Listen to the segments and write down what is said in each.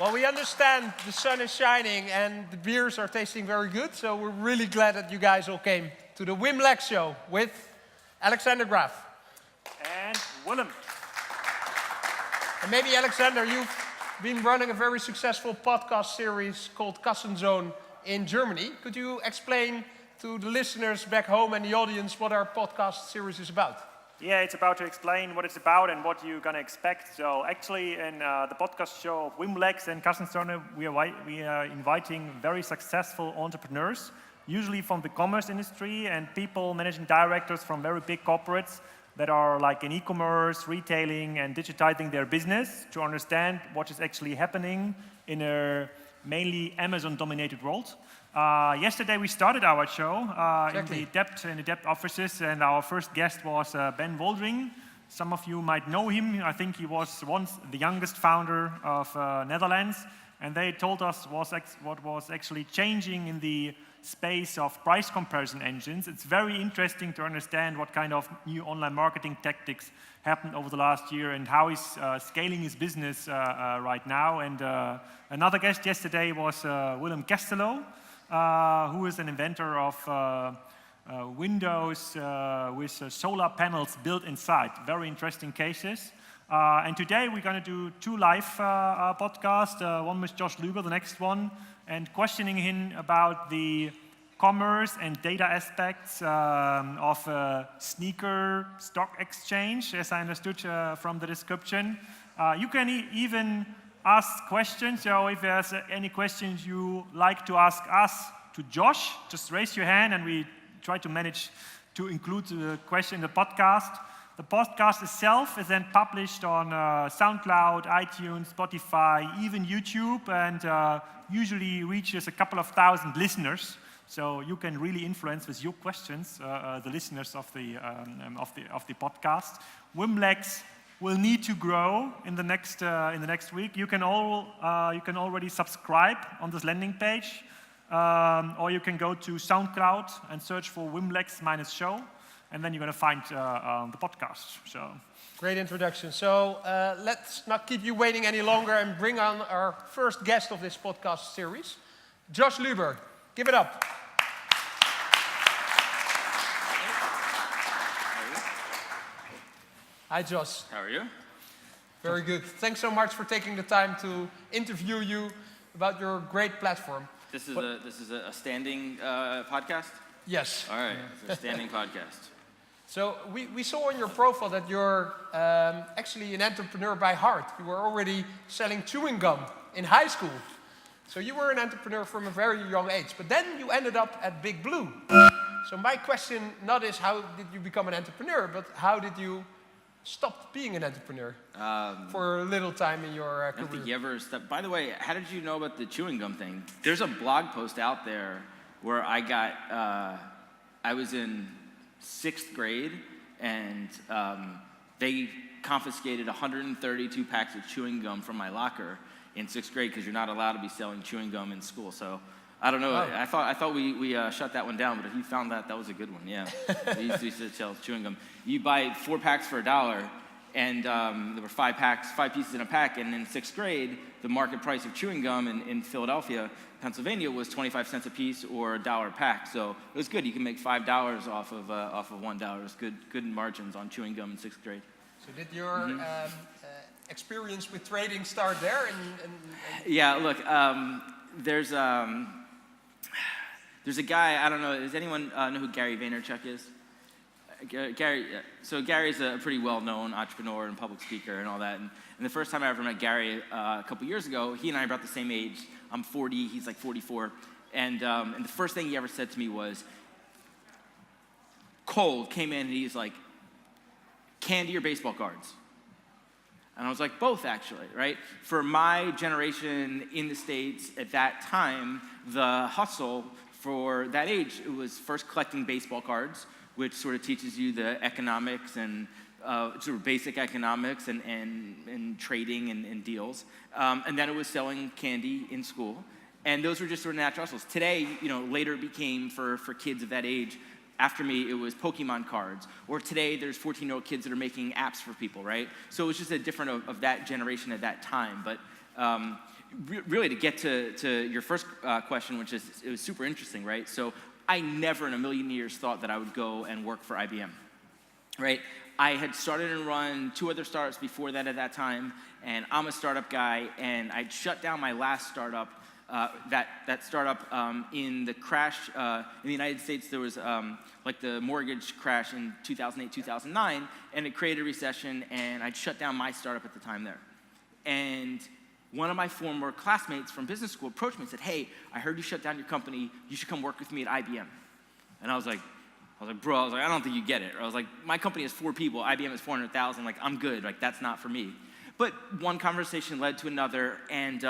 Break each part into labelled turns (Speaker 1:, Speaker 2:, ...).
Speaker 1: Well, we understand the sun is shining and the beers are tasting very good, so we're really glad that you guys all came to the WimLex show with Alexander Graf.
Speaker 2: And Willem.
Speaker 1: And maybe, Alexander, you've been running a very successful podcast series called Kassenzone in Germany. Could you explain to the listeners back home and the audience what our podcast series is about?
Speaker 2: Yeah, it's about to explain what it's about and what you're going to expect. So actually, in the podcast show of WimLex and Kassenzone, we are inviting very successful entrepreneurs, usually from the commerce industry, and people, managing directors from very big corporates that are like in e-commerce, retailing, and digitizing their business to understand what is actually happening in a mainly Amazon-dominated world. Yesterday we started our show in the DEPT offices, and our first guest was Ben Woldering. Some of you might know him. I think he was once the youngest founder of Netherlands, and they told us what was actually changing in the space of price comparison engines. It's very interesting to understand what kind of new online marketing tactics happened over the last year and how he's scaling his business right now. And another guest yesterday was Willem Kestelo, who is an inventor of windows with solar panels built inside. Very interesting cases. And today we're going to do two live podcasts, one with Josh Luber, the next one, and questioning him about the commerce and data aspects of a sneaker stock exchange, as I understood from the description. You can even ask questions. So if there's any questions you like to ask us to Josh, just raise your hand and we try to manage to include the question in the podcast. The podcast itself is then published on SoundCloud, iTunes, Spotify, even YouTube, and usually reaches a couple of thousand listeners. So you can really influence with your questions the listeners of the podcast. WimLex will need to grow in the next week. You can already subscribe on this landing page, or you can go to SoundCloud and search for WimLex-show, and then you're going to find the podcast. So
Speaker 1: great introduction. So let's not keep you waiting any longer and bring on our first guest of this podcast series, Josh Luber. Give it up. Hi, Josh.
Speaker 3: How are you?
Speaker 1: Very good. Thanks so much for taking the time to interview you about your great platform.
Speaker 3: This is a standing podcast?
Speaker 1: Yes.
Speaker 3: All right, it's a standing podcast.
Speaker 1: So we saw on your profile that you're actually an entrepreneur by heart. You were already selling chewing gum in high school. So you were an entrepreneur from a very young age. But then you ended up at Big Blue. So my question not is how did you become an entrepreneur, but how did you stop being an entrepreneur for a little time in your career?
Speaker 3: I don't think you ever stopped. By the way, how did you know about the chewing gum thing? There's a blog post out there where I was in 6th grade, and they confiscated 132 packs of chewing gum from my locker in 6th grade because you're not allowed to be selling chewing gum in school. So I don't know. Oh. I thought we shut that one down, but if you found that was a good one. Yeah, we used to sell chewing gum. You buy 4 packs for $1, and there were 5 pieces in a pack. And in 6th grade, the market price of chewing gum in Philadelphia, Pennsylvania, was 25 cents a piece or $1 a pack. So it was good. You can make $5 off of $1. It was good margins on chewing gum in 6th grade.
Speaker 1: So did your experience with trading start there?
Speaker 3: Yeah. Look, there's a guy, I don't know, does anyone know who Gary Vaynerchuk is? So Gary's a pretty well-known entrepreneur and public speaker and all that. And the first time I ever met Gary a couple years ago, he and I are about the same age. I'm 40, he's like 44. And the first thing he ever said to me was, cold, came in and he's like, candy or baseball cards? And I was like, both, actually, right? For my generation in the States at that time, the hustle for that age, it was first collecting baseball cards, which sort of teaches you the economics and sort of basic economics and trading and deals. And then it was selling candy in school. And those were just sort of natural hustles. Today, later it became for kids of that age. After me, it was Pokemon cards. Or today, there's 14-year-old kids that are making apps for people, right? So it was just a different of that generation at that time. But really, to get to your first question, which is, it was super interesting, right? So I never in a million years thought that I would go and work for IBM, right? I had started and run 2 other startups before that at that time, and I'm a startup guy, and I'd shut down my last startup. That startup in the crash in the United States, there was like the mortgage crash in 2008, 2009, and it created a recession, and I'd shut down my startup at the time there. And one of my former classmates from business school approached me and said, hey, I heard you shut down your company, you should come work with me at IBM. And I was like, bro, I don't think you get it. Or I was like, my company has 4 people, IBM has 400,000, like, I'm good, like, that's not for me. But one conversation led to another, and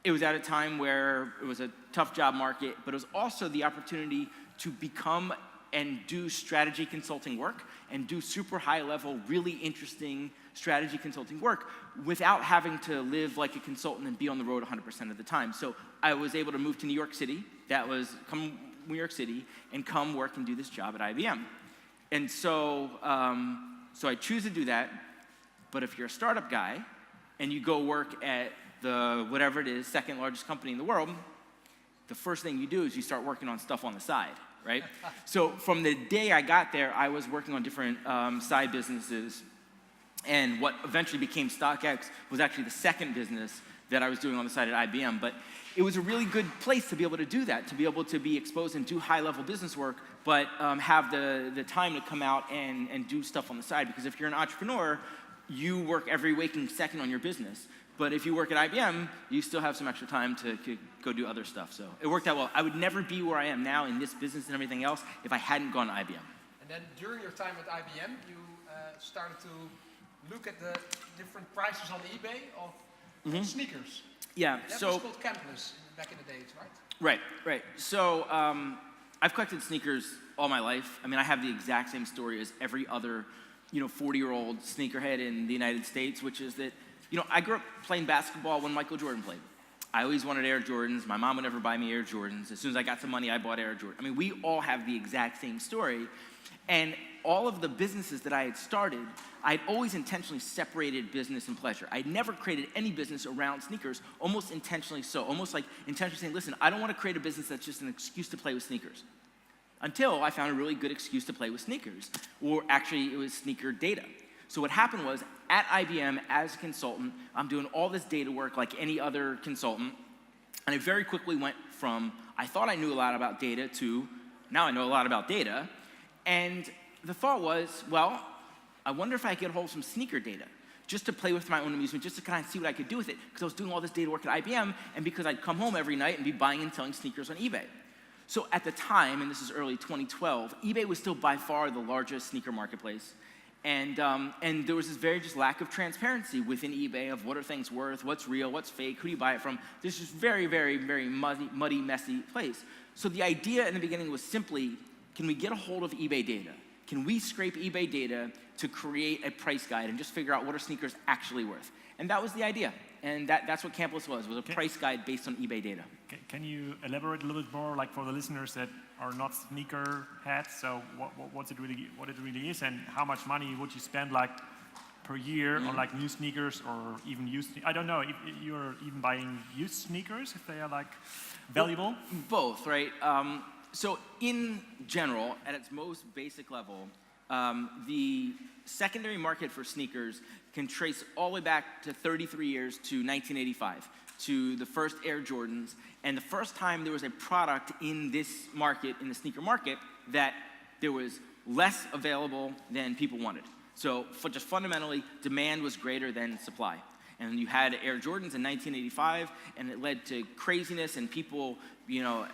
Speaker 3: it was at a time where it was a tough job market, but it was also the opportunity to become and do strategy consulting work and do super high level, really interesting strategy consulting work without having to live like a consultant and be on the road 100% of the time. So I was able to move to New York City. Come New York City and come work and do this job at IBM. And so, so I choose to do that. But if you're a startup guy and you go work at the, whatever it is, 2nd largest company in the world, the first thing you do is you start working on stuff on the side, right? So from the day I got there, I was working on different side businesses. And what eventually became StockX was actually the 2nd business that I was doing on the side at IBM. But it was a really good place to be able to do that, to be able to be exposed and do high-level business work, but have the time to come out and do stuff on the side. Because if you're an entrepreneur, you work every waking second on your business. But if you work at IBM, you still have some extra time to go do other stuff. So it worked out well. I would never be where I am now in this business and everything else if I hadn't gone to IBM.
Speaker 1: And then during your time at IBM, you started to look at the different prices on eBay of sneakers.
Speaker 3: Yeah,
Speaker 1: That
Speaker 3: so
Speaker 1: was called Campus back in the days, right?
Speaker 3: Right. So I've collected sneakers all my life. I mean, I have the exact same story as every other, 40-year-old sneakerhead in the United States, which is that, I grew up playing basketball when Michael Jordan played. I always wanted Air Jordans. My mom would never buy me Air Jordans. As soon as I got some money, I bought Air Jordan. I mean, we all have the exact same story. And all of the businesses that I had started, I'd always intentionally separated business and pleasure. I'd never created any business around sneakers, almost intentionally so. Almost like intentionally saying, listen, I don't want to create a business that's just an excuse to play with sneakers. Until I found a really good excuse to play with sneakers. Or actually, it was sneaker data. So what happened was, at IBM, as a consultant, I'm doing all this data work like any other consultant. And I very quickly went from, I thought I knew a lot about data, to now I know a lot about data. And the thought was, well, I wonder if I could get a hold of some sneaker data, just to play with my own amusement, just to kind of see what I could do with it, because I was doing all this data work at IBM, and because I'd come home every night and be buying and selling sneakers on eBay. So at the time, and this is early 2012, eBay was still by far the largest sneaker marketplace. And there was this very just lack of transparency within eBay of what are things worth, what's real, what's fake, who do you buy it from. This is very, very, very muddy, messy place. So the idea in the beginning was simply, can we get a hold of eBay data? Can we scrape eBay data to create a price guide and just figure out what are sneakers actually worth? And that was the idea. And that's what Campus was a price guide based on eBay data.
Speaker 2: Can you elaborate a little bit more, like for the listeners that are not sneaker heads? So what it really is, and how much money would you spend like per year on like new sneakers or even used? I don't know if you're even buying used sneakers, if they are like valuable.
Speaker 3: Well, both, right? So in general, at its most basic level, the secondary market for sneakers can trace all the way back to 33 years to 1985, to the first Air Jordans, and the first time there was a product in this market, in the sneaker market, that there was less available than people wanted. So just fundamentally, demand was greater than supply. And you had Air Jordans in 1985, and it led to craziness and people, and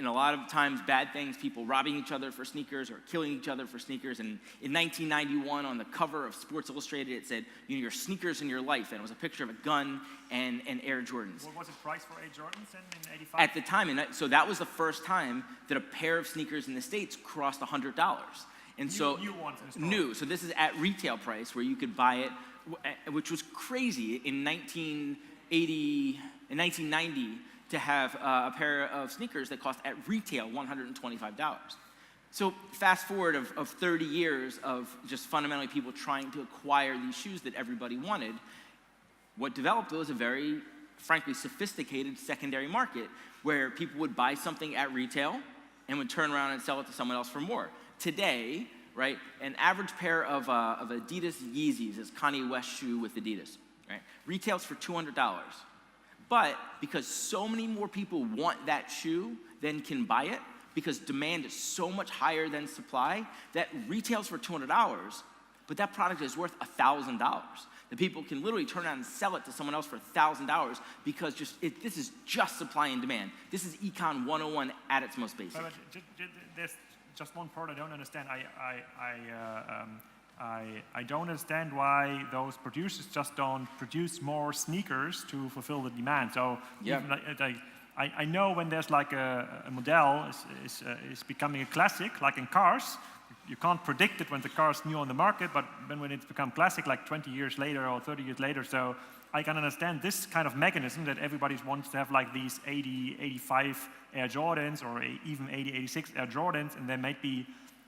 Speaker 3: a lot of times bad things, people robbing each other for sneakers or killing each other for sneakers. And in 1991, on the cover of Sports Illustrated, it said, your sneakers in your life. And it was a picture of a gun and Air Jordans.
Speaker 2: What was the price for Air Jordans in 85?
Speaker 3: At the time, so that was the first time that a pair of sneakers in the States crossed $100. And so, new. So this is at retail price where you could buy it, which was crazy in 1990, to have a pair of sneakers that cost at retail $125. So fast forward of 30 years of just fundamentally people trying to acquire these shoes that everybody wanted, what developed was a very frankly, sophisticated secondary market where people would buy something at retail and would turn around and sell it to someone else for more. Today, right, an average pair of Adidas Yeezys is Kanye West shoe with Adidas, right? Retails for $200. But because so many more people want that shoe than can buy it, because demand is so much higher than supply, that retails for $200, but that product is worth $1,000. The people can literally turn around and sell it to someone else for $1,000 because this is just supply and demand. This is Econ 101 at its most basic.
Speaker 2: But there's just one part I don't understand. I don't understand why those producers just don't produce more sneakers to fulfill the demand. So
Speaker 3: yeah.
Speaker 2: I know when there's like a model is becoming a classic, like in cars, you can't predict it when the car is new on the market, but when it's become classic, like 20 years later or 30 years later, so I can understand this kind of mechanism that everybody wants to have like these 80, 85 Air Jordans or even 80, 86 Air Jordans, and there might be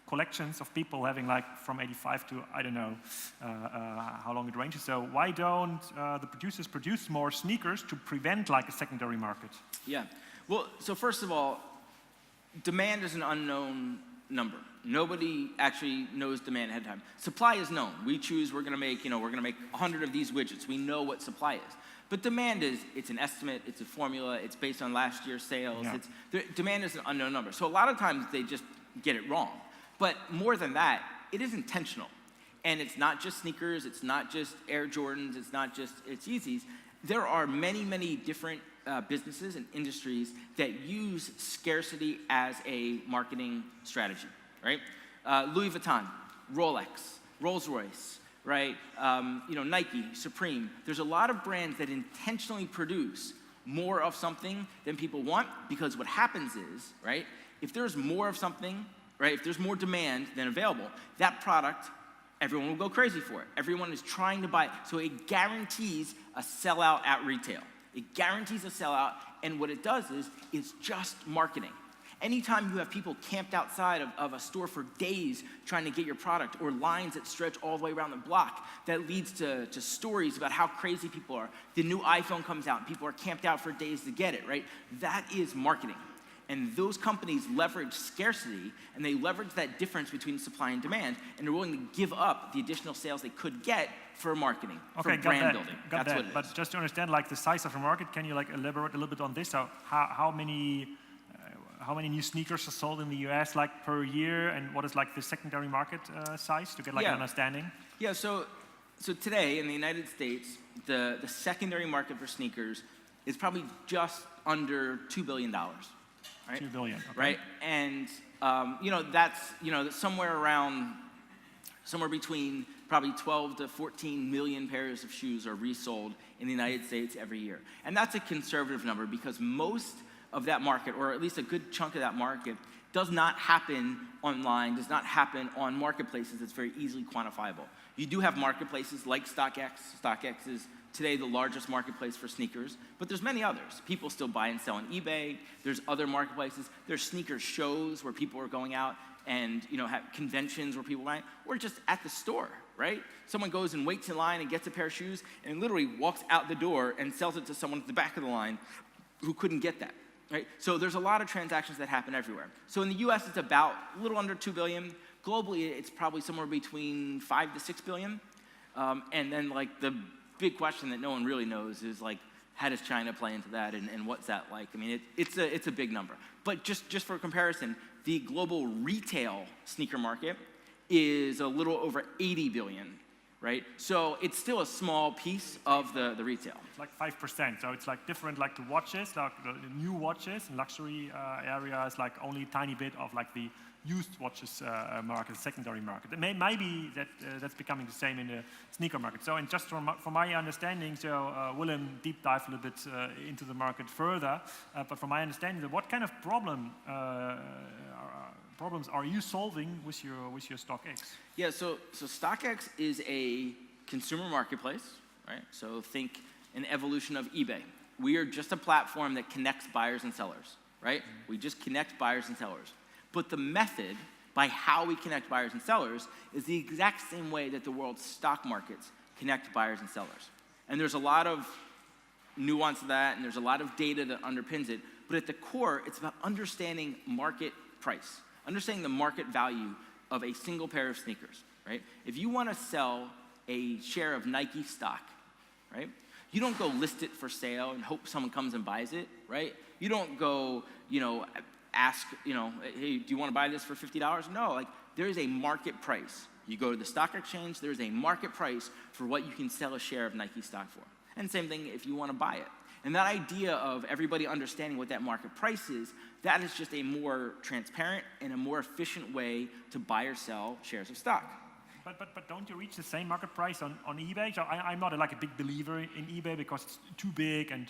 Speaker 2: collections of people having like from 85 to, I don't know how long it ranges. So why don't the producers produce more sneakers to prevent like a secondary market?
Speaker 3: Yeah, well, so first of all, demand is an unknown number. Nobody actually knows demand ahead of time. Supply is known. We choose, we're gonna make 100 of these widgets. We know what supply is. But demand it's an estimate, it's a formula, it's based on last year's sales.
Speaker 2: Yeah.
Speaker 3: Demand is an unknown number. So a lot of times they just get it wrong. But more than that, it is intentional. And it's not just sneakers, it's not just Air Jordans, it's not just Yeezys. There are many, many different businesses and industries that use scarcity as a marketing strategy, right? Louis Vuitton, Rolex, Rolls-Royce, right? Nike, Supreme. There's a lot of brands that intentionally produce more of something than people want, because what happens is, right, if there's more of something, right, if there's more demand than available, that product, everyone will go crazy for it. Everyone is trying to buy it. So it guarantees a sellout at retail. It guarantees a sellout, and what it does is it's just marketing. Anytime you have people camped outside of a store for days trying to get your product, or lines that stretch all the way around the block, that leads to stories about how crazy people are. The new iPhone comes out and people are camped out for days to get it, right? That is marketing. And those companies leverage scarcity, and they leverage that difference between supply and demand, and they're willing to give up the additional sales they could get for marketing, for brand building.
Speaker 2: Got
Speaker 3: That's
Speaker 2: that.
Speaker 3: what it is.
Speaker 2: But just to understand like the size of the market, can you like elaborate a little bit on this? So how many new sneakers are sold in the US like per year, and what is like the secondary market size to get like an understanding?
Speaker 3: Yeah, so today in the United States, the secondary market for sneakers is probably just under $2 billion. Right?
Speaker 2: $2 billion, okay.
Speaker 3: Right? And, that's, somewhere between probably 12 to 14 million pairs of shoes are resold in the United States every year. And that's a conservative number, because most of that market, or at least a good chunk of that market, does not happen online, does not happen on marketplaces that's very easily quantifiable. You do have marketplaces like StockX. StockX is today the largest marketplace for sneakers, but there's many others. People still buy and sell on eBay. There's other marketplaces. There's sneaker shows where people are going out and have conventions where people buy, or just at the store, right? Someone goes and waits in line and gets a pair of shoes and literally walks out the door and sells it to someone at the back of the line who couldn't get that, right? So there's a lot of transactions that happen everywhere. So in the US, it's about a little under 2 billion. Globally, it's probably somewhere between 5 to 6 billion. And then like the big question that no one really knows is like, how does China play into that, and what's that like? I mean, it's a big number. But just for comparison, the global retail sneaker market is a little over 80 billion, right? So it's still a small piece of the retail.
Speaker 2: It's like 5%, so it's like different like the watches, like the new watches and luxury area is like only a tiny bit of like the used watches market, secondary market. It may be that that's becoming the same in the sneaker market. So, and just from my understanding, so Willem deep dive a little bit into the market further, but from my understanding, what kind of problems are you solving with your StockX?
Speaker 3: Yeah, so StockX is a consumer marketplace, right? So think an evolution of eBay. We are just a platform that connects buyers and sellers, right? We just connect buyers and sellers. But the method by how we connect buyers and sellers is the exact same way that the world's stock markets connect buyers and sellers. And there's a lot of nuance of that, and there's a lot of data that underpins it. But at the core, it's about understanding market price, understanding the market value of a single pair of sneakers, right? If you want to sell a share of Nike stock, right? You don't go list it for sale and hope someone comes and buys it, right? You don't go, ask, hey, do you want to buy this for $50? No, like there is a market price. You go to the stock exchange, there's a market price for what you can sell a share of Nike stock for. And same thing if you want to buy it. And that idea of everybody understanding what that market price is, that is just a more transparent and a more efficient way to buy or sell shares of stock.
Speaker 2: But don't you reach the same market price on eBay? So I'm not like a big believer in eBay because it's too big and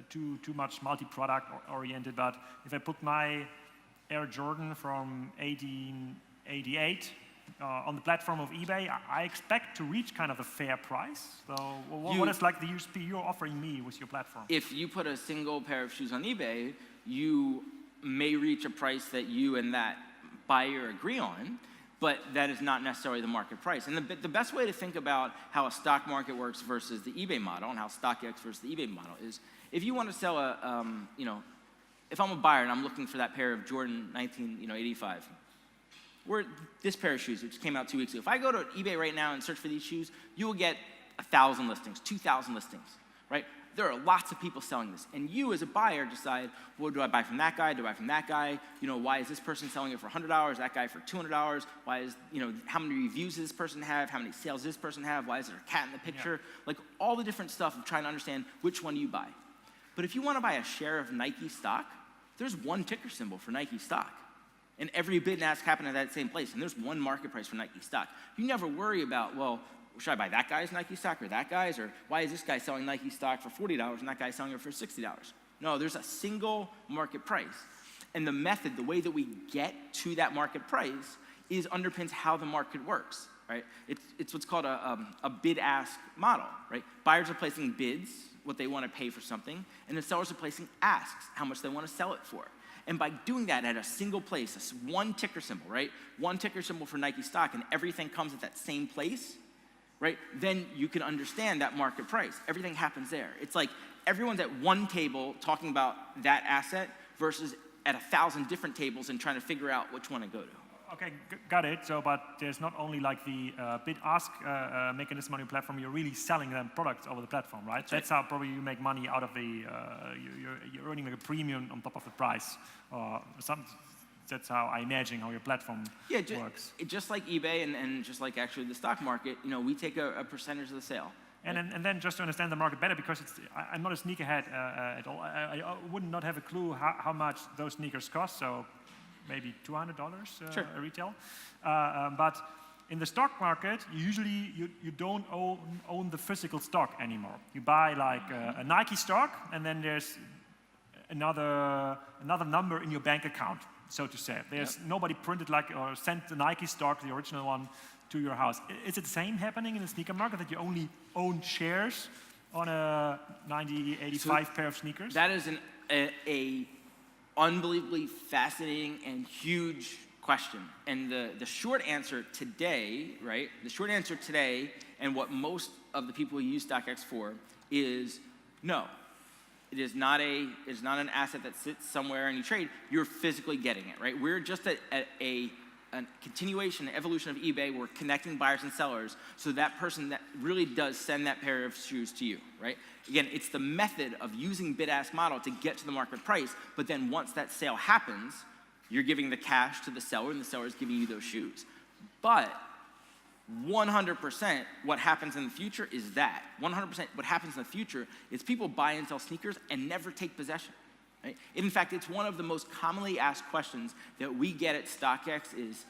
Speaker 2: too much multi-product oriented. But if I put my Air Jordan from 1888 on the platform of eBay, I expect to reach kind of a fair price. So what is like the USP you're offering me with your platform?
Speaker 3: If you put a single pair of shoes on eBay, you may reach a price that you and that buyer agree on, but that is not necessarily the market price. And the best way to think about how a stock market works versus the eBay model and how StockX versus the eBay model is, if you want to sell if I'm a buyer and I'm looking for that pair of Jordan 1985, this pair of shoes, which came out 2 weeks ago. If I go to eBay right now and search for these shoes, you will get 1,000 listings, 2,000 listings, right? There are lots of people selling this. And you as a buyer decide, well, do I buy from that guy? Do I buy from that guy? Why is this person selling it for $100? That guy for $200? Why is, how many reviews does this person have? How many sales does this person have? Why is there a cat in the picture? Yeah. Like all the different stuff of trying to understand which one you buy. But if you want to buy a share of Nike stock, there's one ticker symbol for Nike stock. And every bid and ask happen at that same place. And there's one market price for Nike stock. You never worry about, well, should I buy that guy's Nike stock or that guy's? Or why is this guy selling Nike stock for $40 and that guy selling it for $60? No, there's a single market price. And the method, the way that we get to that market price is underpins how the market works, right? It's what's called a bid-ask model, right? Buyers are placing bids, what they want to pay for something, and the sellers are placing asks, how much they want to sell it for. And by doing that at a single place, one ticker symbol, right? One ticker symbol for Nike stock, and everything comes at that same place, right? Then you can understand that market price. Everything happens there. It's like everyone's at one table talking about that asset versus at 1,000 different tables and trying to figure out which one to go to.
Speaker 2: Okay, got it. So, but there's not only like the bid-ask mechanism on your platform, you're really selling them products over the platform, right? That's how probably you make money out of the, you're earning like a premium on top of the price. That's how I imagine how your platform works.
Speaker 3: Just like eBay and just like actually the stock market, we take a percentage of the sale.
Speaker 2: And then just to understand the market better, because I'm not a sneakerhead at all, I would not have a clue how much those sneakers cost, so maybe $200
Speaker 3: sure.
Speaker 2: Retail. But in the stock market, usually you don't own the physical stock anymore. You buy like a Nike stock, and then there's another number in your bank account, so to say. There's nobody printed or sent the Nike stock, the original one, to your house. Is it the same happening in the sneaker market, that you only own shares on a 85 pair of sneakers?
Speaker 3: That is a unbelievably fascinating and huge question. And the short answer today, right? The short answer today, and what most of the people who use StockX for, is no. It is not an asset that sits somewhere and you trade. You're physically getting it, right? We're just at a continuation, an evolution of eBay. We're connecting buyers and sellers, so that person that really does send that pair of shoes to you, right? Again, it's the method of using bid-ask model to get to the market price, but then once that sale happens, you're giving the cash to the seller, and the seller is giving you those shoes. But 100% what happens in the future is that. 100% what happens in the future is people buy and sell sneakers and never take possession. Right? In fact, it's one of the most commonly asked questions that we get at StockX is,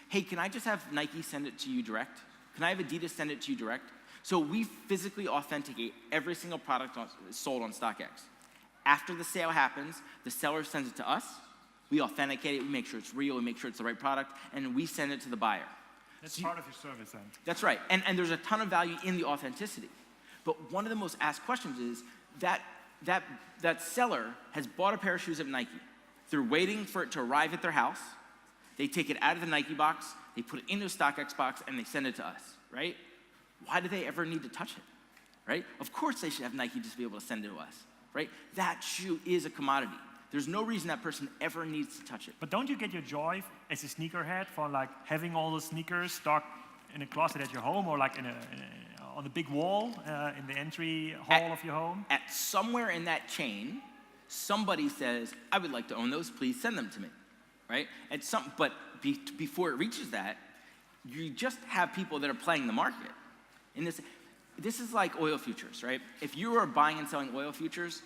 Speaker 3: hey, can I just have Nike send it to you direct? Can I have Adidas send it to you direct? So we physically authenticate every single product sold on StockX. After the sale happens, the seller sends it to us. We authenticate it. We make sure it's real. We make sure it's the right product. And we send it to the buyer.
Speaker 2: That's part of your service then.
Speaker 3: That's right. And there's a ton of value in the authenticity. But one of the most asked questions is that seller has bought a pair of shoes at Nike. They're waiting for it to arrive at their house. They take it out of the Nike box, they put it into a StockX box, and they send it to us, right? Why do they ever need to touch it? right? Of course they should have Nike just be able to send it to us, right? That shoe is a commodity. There's no reason that person ever needs to touch it.
Speaker 2: But don't you get your joy as a sneakerhead for like having all the sneakers stocked in a closet at your home, or like on the big wall in the entry hall of your home?
Speaker 3: At somewhere in that chain, somebody says, I would like to own those, please send them to me, right? But before it reaches that, you just have people that are playing the market. And this is like oil futures, right? If you are buying and selling oil futures,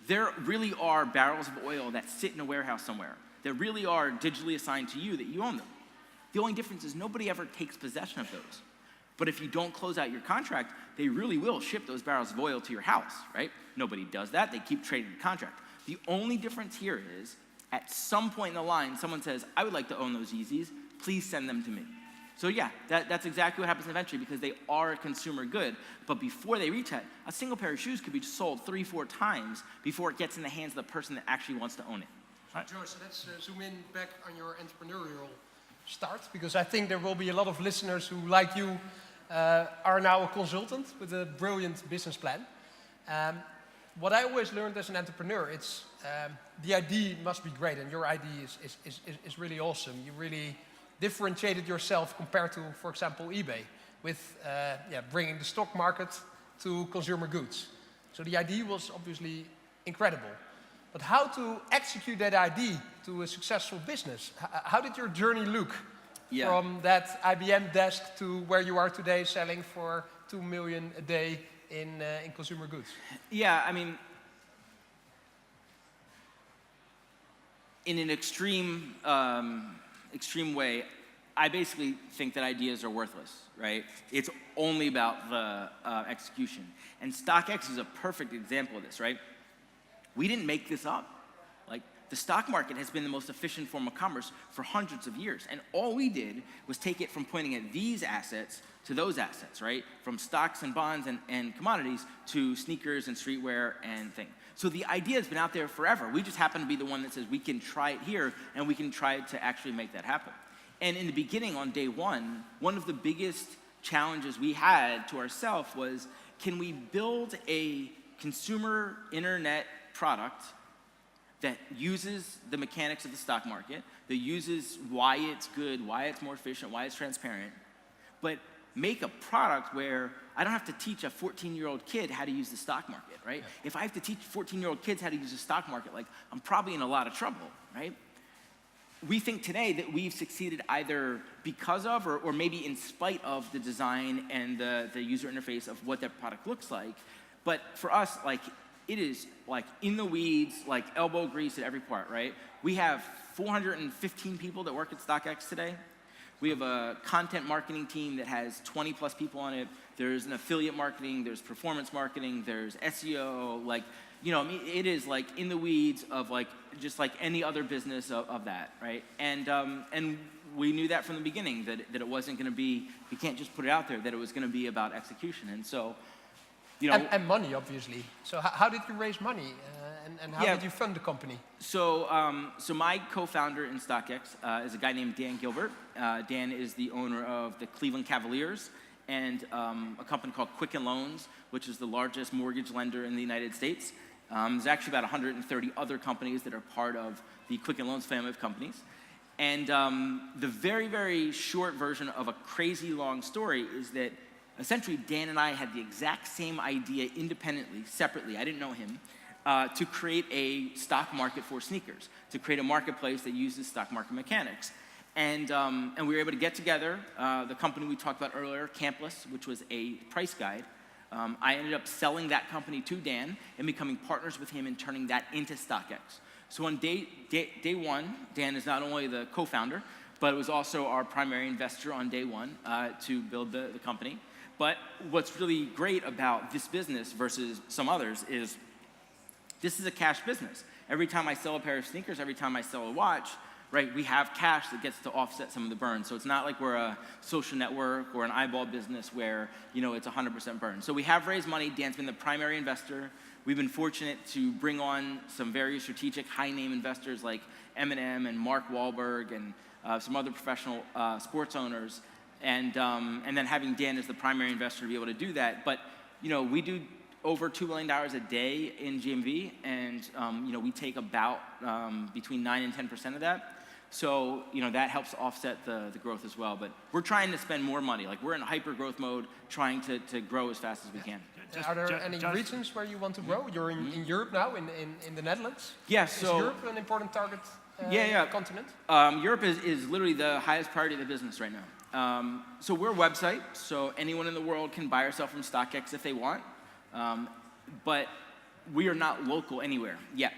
Speaker 3: there really are barrels of oil that sit in a warehouse somewhere, that really are digitally assigned to you, that you own them. The only difference is nobody ever takes possession of those. But if you don't close out your contract, they really will ship those barrels of oil to your house, right? Nobody does that. They keep trading the contract. The only difference here is, at some point in the line, someone says, I would like to own those Yeezys. Please send them to me. So yeah, that's exactly what happens eventually, because they are a consumer good. But before they reach that, a single pair of shoes could be sold 3-4 times before it gets in the hands of the person that actually wants to own it.
Speaker 1: George, so let's zoom in back on your entrepreneurial start, because I think there will be a lot of listeners who, like you, are now a consultant with a brilliant business plan. What I always learned as an entrepreneur, it's the idea must be great, and your idea is really awesome. You really differentiated yourself compared to, for example, eBay, with bringing the stock market to consumer goods. So the idea was obviously incredible. But how to execute that idea to a successful business? How did your journey look from that IBM desk to where you are today, selling for 2 million a day in consumer goods?
Speaker 3: Yeah, I mean, in an extreme way, I basically think that ideas are worthless, right? It's only about the execution. And StockX is a perfect example of this, right? We didn't make this up. Like, the stock market has been the most efficient form of commerce for hundreds of years. And all we did was take it from pointing at these assets to those assets, right? From stocks and bonds and commodities to sneakers and streetwear and things. So the idea has been out there forever. We just happen to be the one that says we can try it here and we can try to actually make that happen. And in the beginning, on day one of the biggest challenges we had to ourselves was, can we build a consumer internet product that uses the mechanics of the stock market, that uses why it's good, why it's more efficient, why it's transparent, but make a product where I don't have to teach a 14-year-old kid how to use the stock market, right? Yeah. If I have to teach 14-year-old kids how to use the stock market, like, I'm probably in a lot of trouble, right? We think today that we've succeeded either because of or maybe in spite of the design and the user interface of what that product looks like. But for us, like, it is like in the weeds, like elbow grease at every part, right? We have 415 people that work at StockX today. We have a content marketing team that has 20 plus people on it. There's an affiliate marketing, there's performance marketing, there's SEO, like, you know, I mean, it is like in the weeds of like, just like any other business of that, right? And we knew that from the beginning, that it wasn't gonna be, you can't just put it out there, that it was gonna be about execution. And so, you know.
Speaker 1: And money, obviously. So how did you raise money and how did you fund the company?
Speaker 3: So, so my co-founder in StockX is a guy named Dan Gilbert. Dan is the owner of the Cleveland Cavaliers and a company called Quicken Loans, which is the largest mortgage lender in the United States. There's actually about 130 other companies that are part of the Quicken Loans family of companies. And the very, very short version of a crazy long story is that essentially Dan and I had the exact same idea independently, separately, I didn't know him, to create a stock market for sneakers, to create a marketplace that uses stock market mechanics. And we were able to get together, the company we talked about earlier, Campless, which was a price guide. I ended up selling that company to Dan and becoming partners with him and turning that into StockX. So on day one, Dan is not only the co-founder, but it was also our primary investor on day one to build the company. But what's really great about this business versus some others is this is a cash business. Every time I sell a pair of sneakers, every time I sell a watch, right, we have cash that gets to offset some of the burn. So it's not like we're a social network or an eyeball business where, you know, it's 100% burn. So we have raised money. Dan's been the primary investor. We've been fortunate to bring on some very strategic high-name investors like Eminem and Mark Wahlberg and some other professional sports owners. And then having Dan as the primary investor to be able to do that. But we do over $2 million a day in GMV, and we take about between 9 and 10% of that. So that helps offset the growth as well. But we're trying to spend more money. Like we're in hyper growth mode, trying to grow as fast as we can.
Speaker 1: Are there any regions where you want to grow? You're in Europe now, in the Netherlands.
Speaker 3: Yeah.
Speaker 1: Is Europe an important target? Continent?
Speaker 3: Europe is literally the highest priority of the business right now. So we're a website, so anyone in the world can buy or sell from StockX if they want. But we are not local anywhere yet.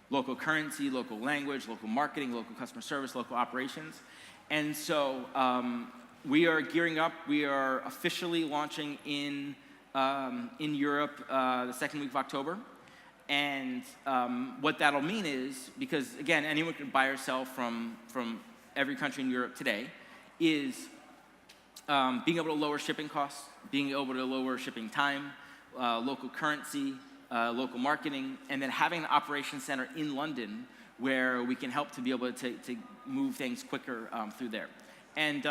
Speaker 3: Local currency, local language, local marketing, local customer service, local operations. And so we are gearing up. We are officially launching in Europe the second week of October. And what that'll mean is, because again, anyone can buy or sell from every country in Europe today, is being able to lower shipping costs, being able to lower shipping time, local currency, local marketing, and then having an operations center in London where we can help to be able to move things quicker through there. And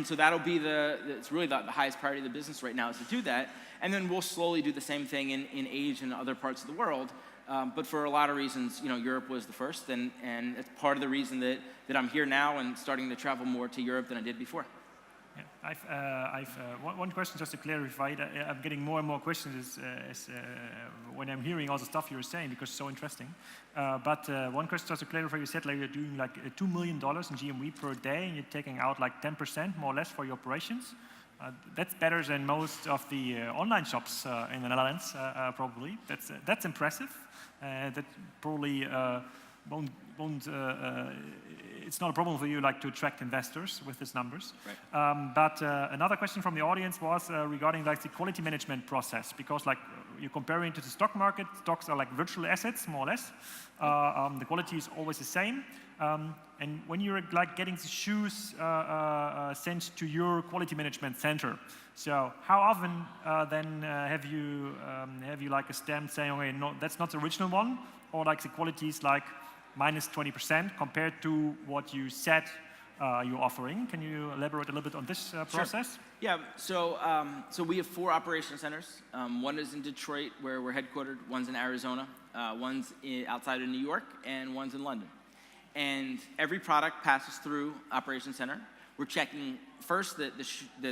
Speaker 3: so that'll be it's really the highest priority of the business right now is to do that. And then we'll slowly do the same thing in Asia and other parts of the world. But for a lot of reasons, Europe was the first, and it's part of the reason that I'm here now and starting to travel more to Europe than I did before.
Speaker 2: Yeah, one question just to clarify. I'm getting more and more questions as when I'm hearing all the stuff you're saying because it's so interesting. But one question just to clarify, you said like you're doing like $2 million in GMV per day and you're taking out like 10% more or less for your operations. That's better than most of the online shops in the Netherlands, probably. That's impressive. That probably won't it's not a problem for you like to attract investors with these numbers.
Speaker 3: Right.
Speaker 2: But another question from the audience was regarding like the quality management process, because like you're comparing to the stock market, stocks are like virtual assets, more or less. The quality is always the same. And when you're like getting the shoes sent to your quality management center, so how often then have you like a stamp saying, okay, no, that's not the original one, or like the quality is like minus 20% compared to what you said you're offering? Can you elaborate a little bit on this process?
Speaker 3: Sure. Yeah, so we have 4 operation centers. One is in Detroit, where we're headquartered. One's in Arizona. One's outside of New York, and one's in London. And every product passes through Operation Center. We're checking first that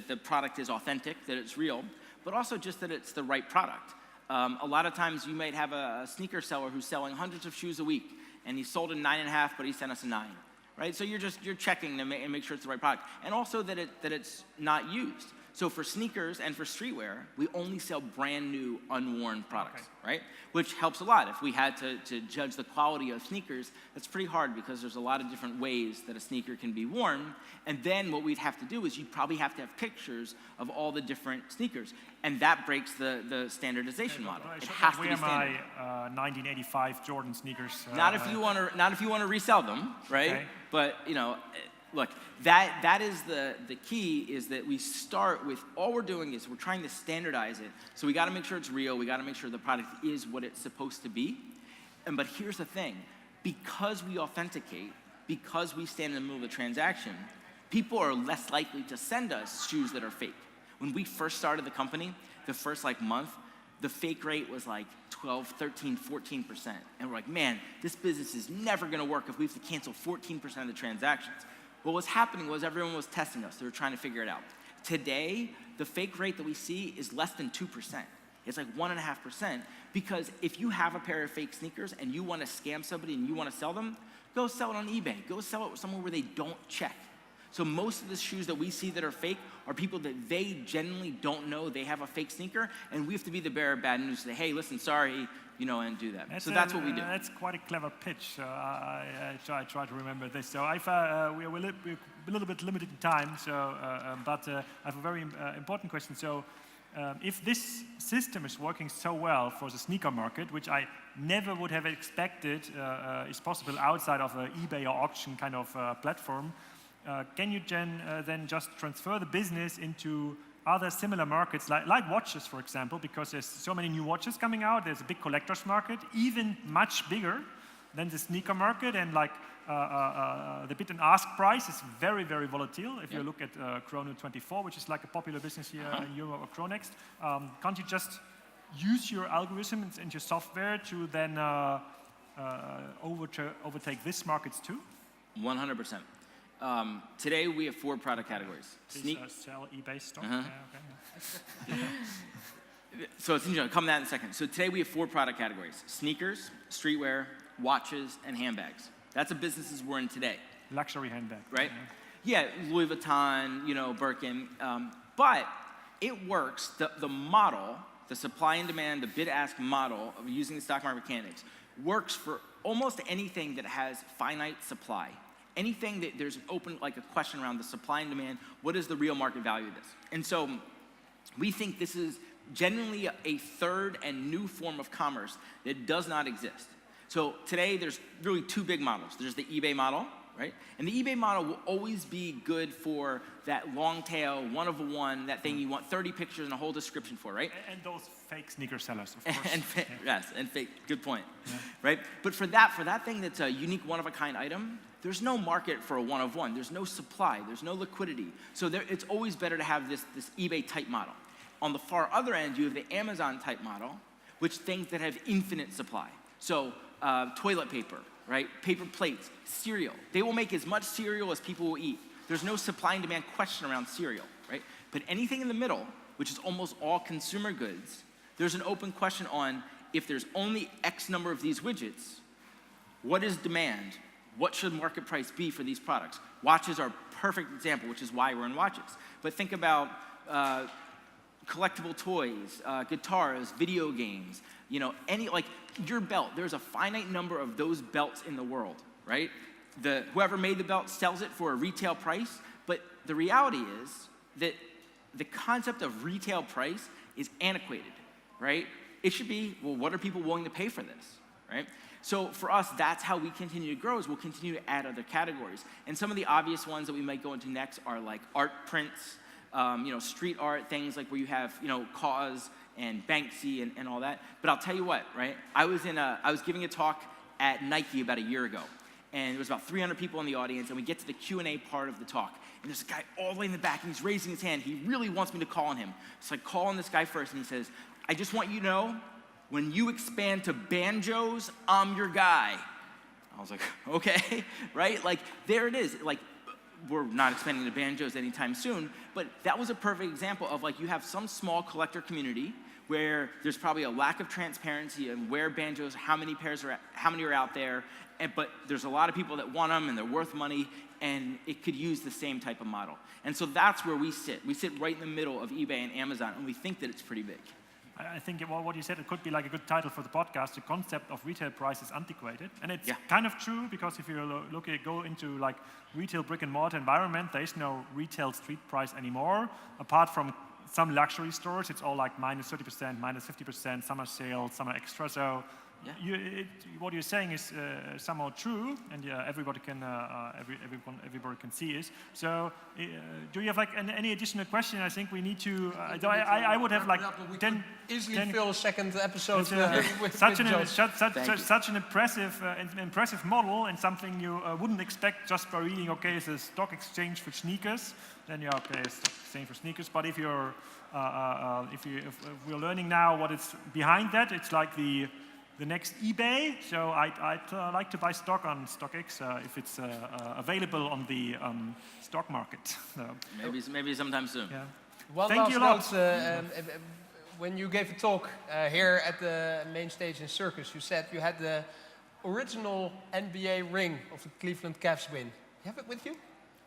Speaker 3: the product is authentic, that it's real, but also just that it's the right product. A lot of times you might have a sneaker seller who's selling hundreds of shoes a week, and he sold a 9.5, but he sent us a 9, right? So you're checking to make sure it's the right product, and also that it's not used. So for sneakers and for streetwear, we only sell brand new, unworn products, right? Which helps a lot. If we had to judge the quality of sneakers, that's pretty hard because there's a lot of different ways that a sneaker can be worn. And then what we'd have to do is you'd probably have to have pictures of all the different sneakers. And that breaks the standardization model. It has to be standard.
Speaker 2: My 1985 Jordan sneakers.
Speaker 3: Not if you want to resell them, right?
Speaker 2: Okay.
Speaker 3: But look, that is the key, is that we start with, all we're doing is we're trying to standardize it. So we got to make sure it's real. We got to make sure the product is what it's supposed to be. But here's the thing. Because we authenticate, because we stand in the middle of the transaction, people are less likely to send us shoes that are fake. When we first started the company, the first month, the fake rate was like 12, 13, 14%. And we're like, man, this business is never going to work if we have to cancel 14% of the transactions. What was happening was everyone was testing us. They were trying to figure it out. Today, the fake rate that we see is less than 2%. It's like 1.5%, because if you have a pair of fake sneakers and you want to scam somebody and you want to sell them, go sell it on eBay. Go sell it somewhere where they don't check. So most of the shoes that we see that are fake are people that they genuinely don't know they have a fake sneaker, and we have to be the bearer of bad news, say, hey, listen, sorry, and do that. That's what we do.
Speaker 2: That's quite a clever pitch. I try to remember this. So we're a little bit limited in time, but I have a very important question. So if this system is working so well for the sneaker market, which I never would have expected is possible outside of an eBay or auction kind of platform, can you then just transfer the business into other similar markets, like watches, for example, because there's so many new watches coming out. There's a big collector's market, even much bigger than the sneaker market, and like the bid and ask price is very, very volatile. If you look at Chrono 24, which is like a popular business here in Europe, or Chronext, can't you just use your algorithms and your software to then overtake these markets too?
Speaker 3: 100%. Today we have 4 product categories.
Speaker 2: Sell eBay stock. Yeah, okay.
Speaker 3: So it's interesting. I'll come to that in a second. So today we have 4 product categories: sneakers, streetwear, watches, and handbags. That's the businesses we're in today.
Speaker 2: Luxury handbag.
Speaker 3: Right? Yeah, Louis Vuitton, Birkin. But it works. The model, the supply and demand, the bid-ask model of using the stock market mechanics works for almost anything that has finite supply. Anything that there's an open, like a question around the supply and demand, what is the real market value of this? And so we think this is genuinely a third and new form of commerce that does not exist. So today there's really 2 big models. There's the eBay model, right? And the eBay model will always be good for that long tail, one of a one, that thing you want 30 pictures and a whole description for, right?
Speaker 2: And those fake sneaker sellers, of course.
Speaker 3: Yes, and fake, good point, right? But for that thing that's a unique one-of-a-kind item, there's no market for a one-of-one. There's no supply. There's no liquidity. So it's always better to have this eBay-type model. On the far other end, you have the Amazon-type model, which things that have infinite supply. So toilet paper, right? Paper plates, cereal. They will make as much cereal as people will eat. There's no supply and demand question around cereal, right? But anything in the middle, which is almost all consumer goods, there's an open question on if there's only X number of these widgets, what is demand? What should market price be for these products? Watches are a perfect example, which is why we're in watches. But think about collectible toys, guitars, video games, like your belt. There's a finite number of those belts in the world, right? Whoever made the belt sells it for a retail price, but the reality is that the concept of retail price is antiquated, right? It should be, well, what are people willing to pay for this, right? So for us, that's how we continue to grow, is we'll continue to add other categories. And some of the obvious ones that we might go into next are like art prints, street art, things like where you have, KAWS and Banksy and all that. But I'll tell you what, right? I was giving a talk at Nike about a year ago, and there was about 300 people in the audience, and we get to the Q&A part of the talk, and there's a guy all the way in the back, and he's raising his hand. He really wants me to call on him. So I call on this guy first, and he says, I just want you to know, when you expand to banjos, I'm your guy. I was like, okay, right? Like, there it is. Like, we're not expanding to banjos anytime soon, but that was a perfect example of, like, you have some small collector community where there's probably a lack of transparency in where banjos, how many are out there, but there's a lot of people that want them and they're worth money, and it could use the same type of model. And so that's where we sit. We sit right in the middle of eBay and Amazon, and we think that it's pretty big.
Speaker 2: I think what you said, it could be like a good title for the podcast. The concept of retail price is antiquated. And it's kind of true, because if you go into like retail brick and mortar environment, there is no retail street price anymore. Apart from some luxury stores, it's all like minus 30%, minus 50%, summer sale, summer extra. So what you're saying is somehow true, and everybody can see it. So, do you have like any additional question? I think we need to. I would have like 10
Speaker 1: easily fill a second episode with
Speaker 2: such an impressive model, and something you wouldn't expect just by reading. Okay, it's a stock exchange for sneakers. Then okay, it's stock exchange for sneakers. But if we're learning now what is behind that, it's like the next eBay. So I'd like to buy stock on StockX if it's available on the stock market. So.
Speaker 3: Maybe sometime soon.
Speaker 1: Yeah. One last note. When you gave a talk here at the main stage in Circus, you said you had the original NBA ring of the Cleveland Cavs win. You have it with you?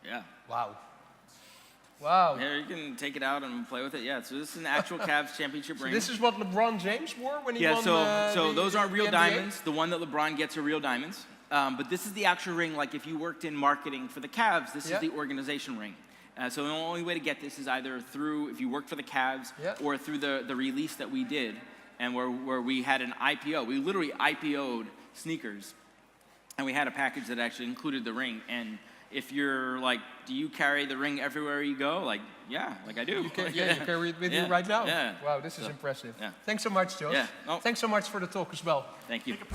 Speaker 3: Yeah.
Speaker 1: Wow.
Speaker 3: Yeah, you can take it out and play with it. Yeah, so this is an actual Cavs championship ring.
Speaker 1: This is what LeBron James wore when he won
Speaker 3: so those aren't real diamonds. The one that LeBron gets are real diamonds. But this is the actual ring. Like if you worked in marketing for the Cavs, this is the organization ring. So the only way to get this is either through, if you work for the Cavs, or through the release that we did, and where we had an IPO. We literally IPO'd sneakers, and we had a package that actually included the ring. And if you're like, do you carry the ring everywhere you go? Like, yeah, like I do.
Speaker 1: You carry it with you right now?
Speaker 3: Yeah.
Speaker 1: Wow, this is impressive.
Speaker 3: Yeah.
Speaker 1: Thanks so much, Josh.
Speaker 3: Yeah.
Speaker 1: Thanks so much for the talk as well.
Speaker 3: Thank you.
Speaker 2: Take a